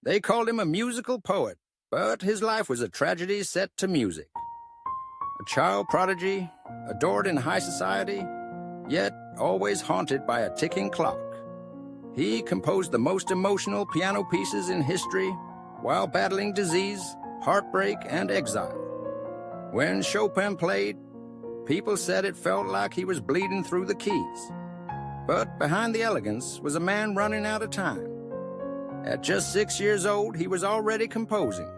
They called him a musical poet, but his life was a tragedy set to music. A child prodigy, adored in high society, yet always haunted by a ticking clock. He composed the most emotional piano pieces in history while battling disease, heartbreak, and exile. When Chopin played, people said it felt like he was bleeding through the keys. But behind the elegance was a man running out of time. At just 6 years old, he was already composing.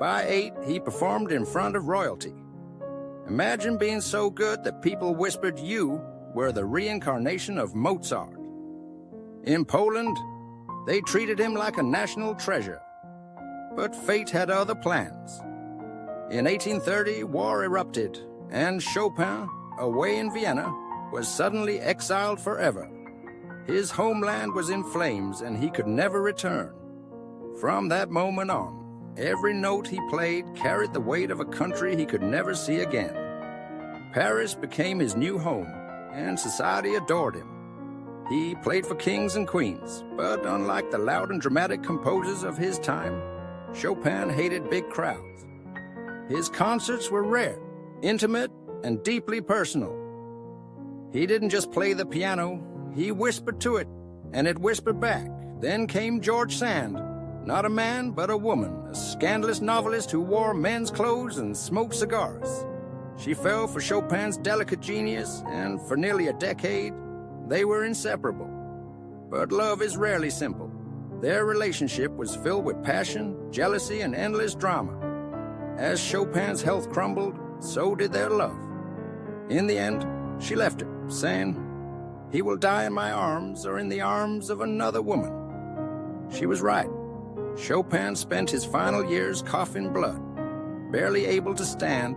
By 8, he performed in front of royalty. Imagine being so good that people whispered you were the reincarnation of Mozart. In Poland, they treated him like a national treasure. But fate had other plans. In 1830, war erupted, and Chopin, away in Vienna, was suddenly exiled forever. His homeland was in flames, and he could never return. From that moment on, every note he played carried the weight of a country he could never see again. Paris became his new home, and society adored him. He played for kings and queens, but unlike the loud and dramatic composers of his time, Chopin hated big crowds. His concerts were rare, intimate, and deeply personal. He didn't just play the piano, he whispered to it, and it whispered back. Then came George Sand, not a man, but a woman, a scandalous novelist who wore men's clothes and smoked cigars. She fell for Chopin's delicate genius, and for nearly a decade, they were inseparable. But love is rarely simple. Their relationship was filled with passion, jealousy, and endless drama. As Chopin's health crumbled, so did their love. In the end, she left him, saying, "He will die in my arms or in the arms of another woman." She was right. Chopin spent his final years coughing blood, barely able to stand,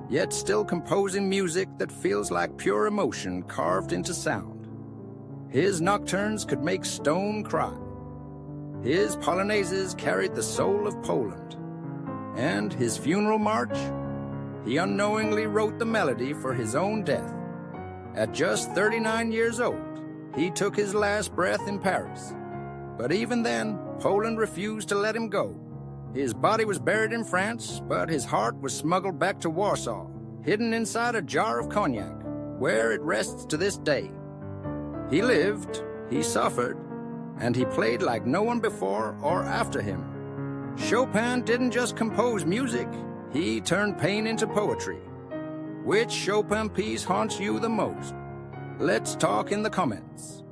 yet still composing music that feels like pure emotion carved into sound. His Nocturnes could make stone cry. His Polonaises carried the soul of Poland. And his funeral march? He unknowingly wrote the melody for his own death. At just 39 years old, he took his last breath in Paris. But even then, Poland refused to let him go. His body was buried in France, but his heart was smuggled back to Warsaw, hidden inside a jar of cognac, where it rests to this day. He lived, he suffered, and he played like no one before or after him. Chopin didn't just compose music, he turned pain into poetry. Which Chopin piece haunts you the most? Let's talk in the comments.